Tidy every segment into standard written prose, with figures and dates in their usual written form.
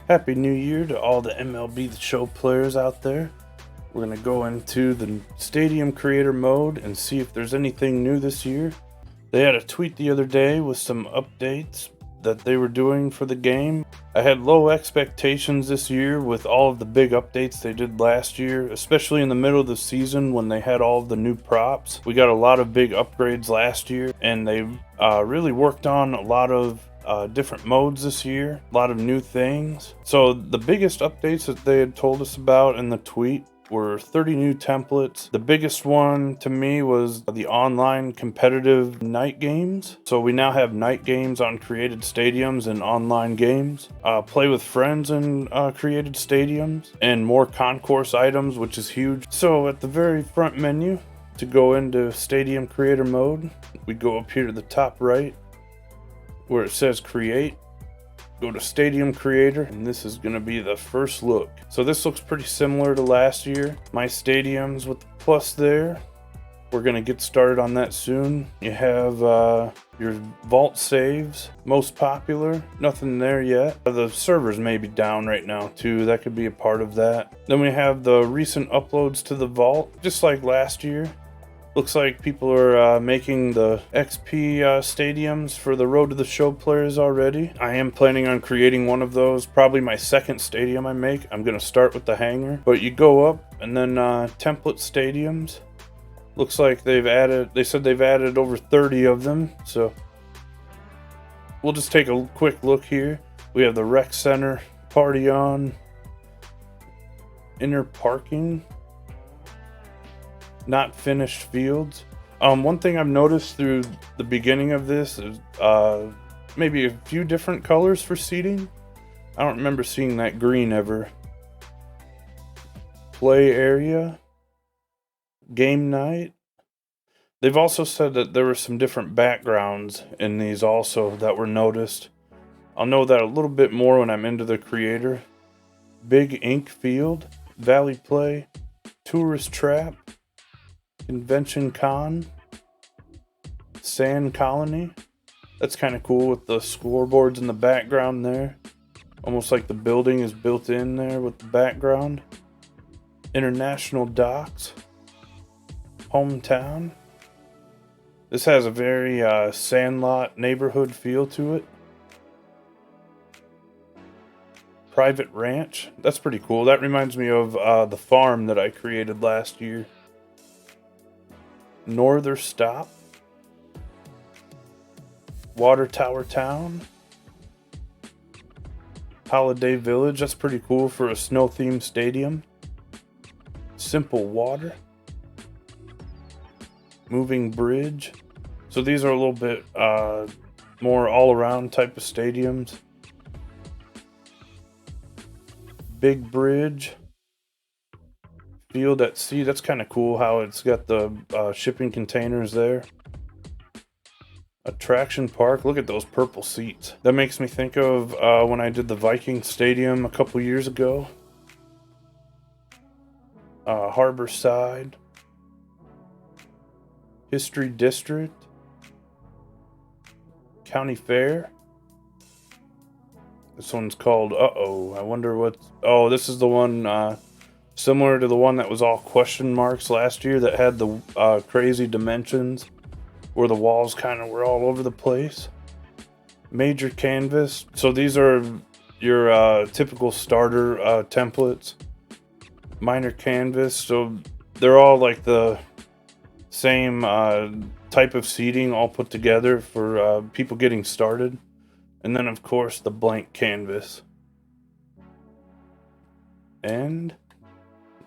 Happy New Year to all the MLB The Show players out there. We're going to go into the Stadium Creator mode and see if there's anything new this year. They had a tweet the other day with some updates that they were doing for the game. I had low expectations this year with all of the big updates they did last year, especially in the middle of the season when they had all of the new props. We got a lot of big upgrades last year, and they really worked on a lot of different modes this year, a lot of new things. So the biggest updates that they had told us about in the tweet were 30 new templates. The biggest one to me was the online competitive night games. So we now have night games on created stadiums and online games. Play with friends in created stadiums, and more concourse items, which is huge. So at the very front menu, to go into Stadium Creator mode, we go up here to the top right where it says Create. Go to Stadium Creator, and this is going to be the first look. So this looks pretty similar to last year. My stadiums with the plus there. We're going to get started on that soon. You have your vault saves, most popular. Nothing there yet. The servers may be down right now too. That could be a part of that. Then we have the recent uploads to the vault, just like last year. Looks like people are making the XP stadiums for the Road to the Show players already. I am planning on creating one of those, probably my second stadium I make. I'm going to start with the Hangar. But you go up and then template stadiums. Looks like they said they've added over 30 of them. So we'll just take a quick look here. We have the Rec Center, Party On, Inner Parking, Not Finished Fields. One thing I've noticed through the beginning of this is maybe a few different colors for seating. I don't remember seeing that green ever. Play area, game night. They've also said that there were some different backgrounds in these also that were noticed. I'll know that a little bit more when I'm into the creator. Big Ink Field, Valley Play, Tourist Trap, Convention Con, Sand Colony. That's kind of cool with the scoreboards in the background there. Almost like the building is built in there with the background. International Docks, Hometown. This has a very Sandlot neighborhood feel to it. Private Ranch. That's pretty cool. That reminds me of the farm that I created last year. Northern Stop, Water Tower Town, Holiday Village. That's pretty cool for a snow themed stadium. Simple Water, Moving Bridge. So these are a little bit more all around type of stadiums. Big Bridge, Field at Sea. That's kind of cool how it's got the shipping containers there. Attraction Park. Look at those purple seats. That makes me think of when I did the Viking Stadium a couple years ago. Harbor Side. History District. County Fair. This one's called Uh-Oh. I wonder what... Oh, this is the one... similar to the one that was all question marks last year that had the crazy dimensions where the walls kind of were all over the place. Major Canvas. So these are your typical starter templates. Minor Canvas. So they're all like the same type of seating all put together for people getting started. And then of course the blank canvas. And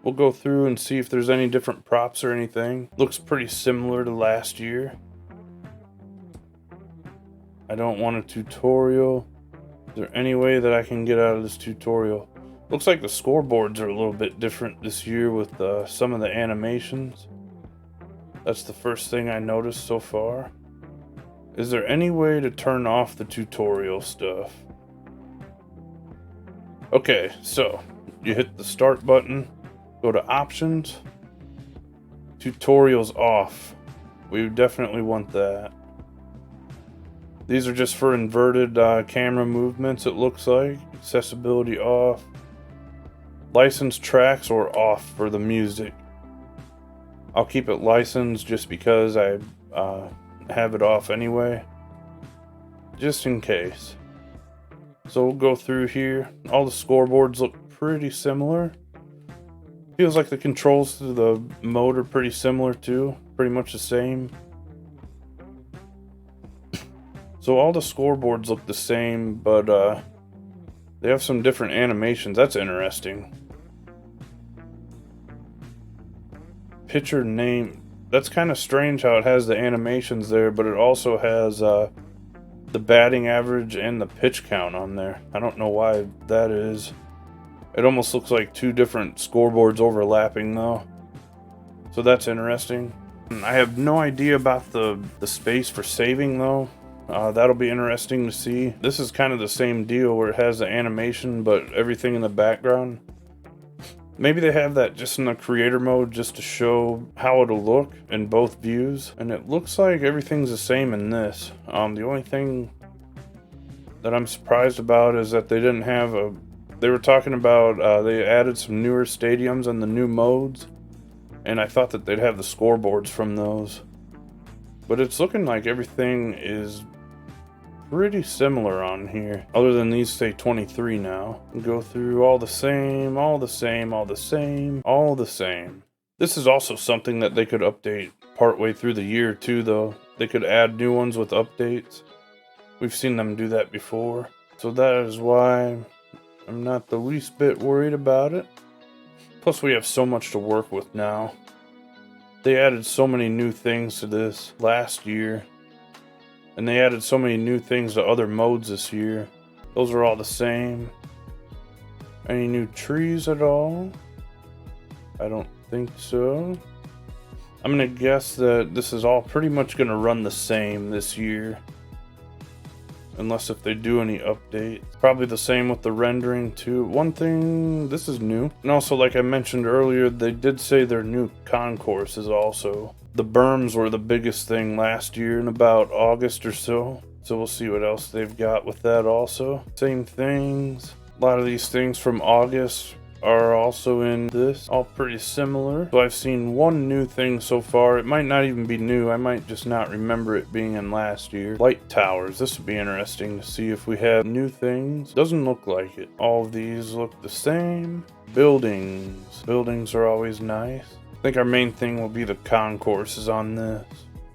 we'll go through and see if there's any different props or anything. Looks pretty similar to last year. I don't want a tutorial. Is there any way that I can get out of this tutorial? Looks like the scoreboards are a little bit different this year with some of the animations. That's the first thing I noticed so far. Is there any way to turn off the tutorial stuff? Okay, so you hit the start button. Go to options, tutorials off. We definitely want that. These are just for inverted camera movements, it looks like. Accessibility off. Licensed tracks or off for the music. I'll keep it licensed just because I have it off anyway. Just in case. So we'll go through here. All the scoreboards look pretty similar. Feels like the controls to the mode are pretty similar too. Pretty much the same. So all the scoreboards look the same, but they have some different animations. That's interesting. Pitcher name. That's kind of strange how it has the animations there, but it also has the batting average and the pitch count on there. I don't know why that is. It almost looks like two different scoreboards overlapping though. So that's interesting. I have no idea about the space for saving though. That'll be interesting to see. This is kind of the same deal where it has the animation but everything in the background. Maybe they have that just in the creator mode just to show how it'll look in both views. And it looks like everything's the same in this. The only thing that I'm surprised about is that they didn't have a... They were talking about they added some newer stadiums and the new modes. And I thought that they'd have the scoreboards from those. But it's looking like everything is pretty similar on here, other than these say 23 now. Go through all the same, all the same, all the same, all the same. This is also something that they could update partway through the year too though. They could add new ones with updates. We've seen them do that before. So that is why I'm not the least bit worried about it. Plus we have so much to work with now. They added so many new things to this last year. And they added so many new things to other modes this year. Those are all the same. Any new trees at all? I don't think so. I'm gonna guess that this is all pretty much gonna run the same this year. Unless if they do any updates. Probably the same with the rendering too. One thing, this is new. And also like I mentioned earlier, they did say their new concourses also. The berms were the biggest thing last year in about August or so. So we'll see what else they've got with that also. Same things. A lot of these things from August are also in this. All pretty similar. So I've seen one new thing so far. It might not even be new. I might just not remember it being in last year. Light towers. This would be interesting to see if we have new things. Doesn't look like it. All of these look the same. Buildings. Buildings are always nice. I think our main thing will be the concourses on this.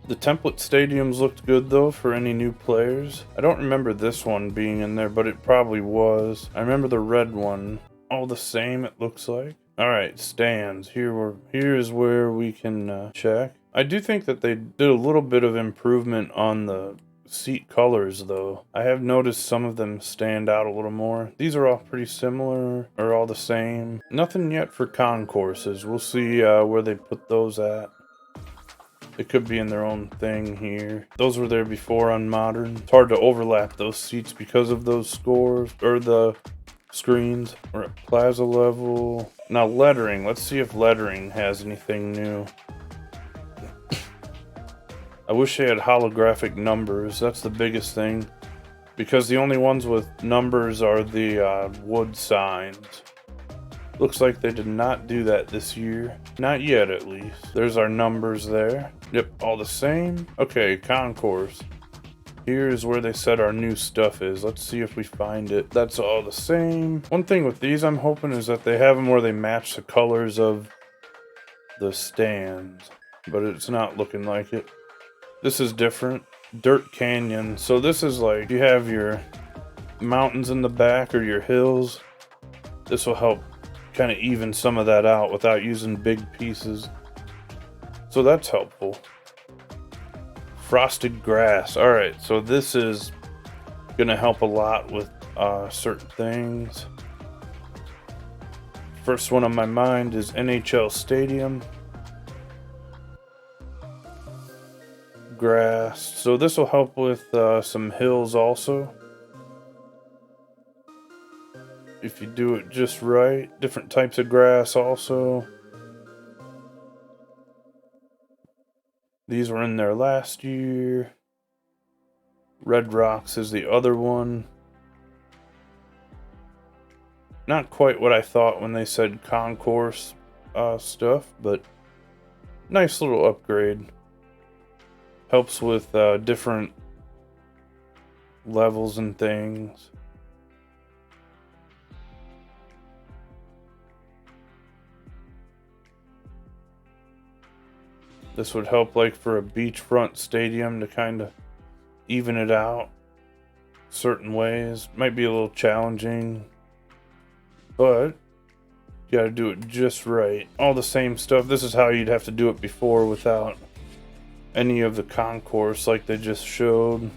The template stadiums looked good though for any new players. I don't remember this one being in there, but it probably was. I remember the red one. All the same, it looks like. Alright, stands. Here is where we can check. I do think that they did a little bit of improvement on the seat colors though. I have noticed some of them stand out a little more. These are all pretty similar, or all the same. Nothing yet for concourses. We'll see where they put those at. It could be in their own thing here. Those were there before on modern. It's hard to overlap those seats because of those scores, or the screens. We're at plaza level. Now lettering. Let's see if lettering has anything new. I wish they had holographic numbers. That's the biggest thing. Because the only ones with numbers are the wood signs. Looks like they did not do that this year. Not yet, at least. There's our numbers there. Yep, all the same. Okay, concourse. Here is where they said our new stuff is. Let's see if we find it. That's all the same. One thing with these I'm hoping is that they have them where they match the colors of the stands. But it's not looking like it. This is different. Dirt Canyon. So this is like, you have your mountains in the back or your hills. This will help kind of even some of that out without using big pieces. So that's helpful. Frosted grass. Alright, so this is going to help a lot with certain things. First one on my mind is NHL Stadium. Grass. So this will help with some hills also. If you do it just right. Different types of grass also. These were in there last year. Red Rocks is the other one. Not quite what I thought when they said concourse stuff, but nice little upgrade. Helps with different levels and things. This would help like for a beachfront stadium to kind of even it out certain ways. Might be a little challenging, but you gotta do it just right. All the same stuff. This is how you'd have to do it before without any of the concourse like they just showed.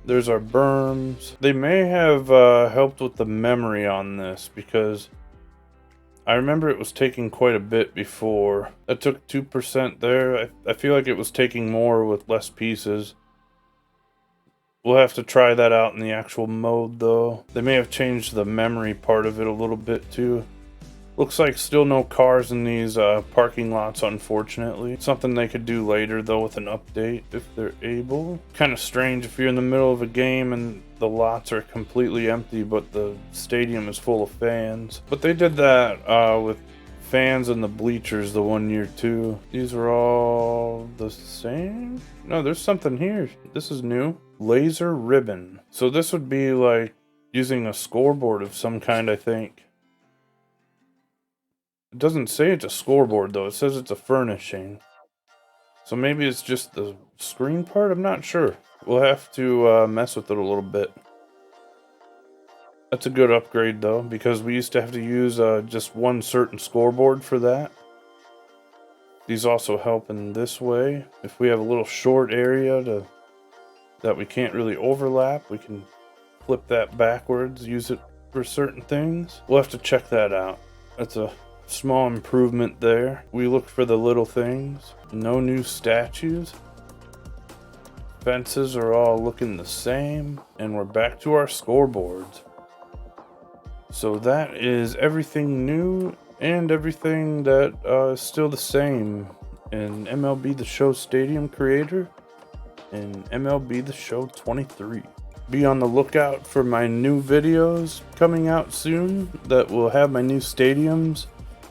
There's our berms. They may have helped with the memory on this because I remember it was taking quite a bit before. That took 2% there. I feel like it was taking more with less pieces. We'll have to try that out in the actual mode though. They may have changed the memory part of it a little bit too. Looks like still no cars in these parking lots, unfortunately. Something they could do later though with an update if they're able. Kind of strange if you're in the middle of a game and the lots are completely empty but the stadium is full of fans. But they did that with fans in the bleachers the one year too. These are all the same? No, there's something here. This is new. Laser ribbon. So this would be like using a scoreboard of some kind, I think. It doesn't say it's a scoreboard though, it says it's a furnishing. So maybe it's just the screen part, I'm not sure. We'll have to mess with it a little bit. That's a good upgrade though, because we used to have to use just one certain scoreboard for that. These also help in this way. If we have a little short area that we can't really overlap, we can flip that backwards, use it for certain things. We'll have to check that out. That's a small improvement there. We look for the little things. No new statues. Fences are all looking the same. And we're back to our scoreboards. So that is everything new and everything that is still the same in MLB The Show Stadium Creator and MLB The Show 23. Be on the lookout for my new videos coming out soon that will have my new stadiums.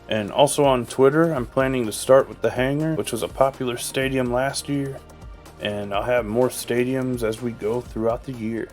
And also on Twitter, I'm planning to start with the Hangar, which was a popular stadium last year. And I'll have more stadiums as we go throughout the year.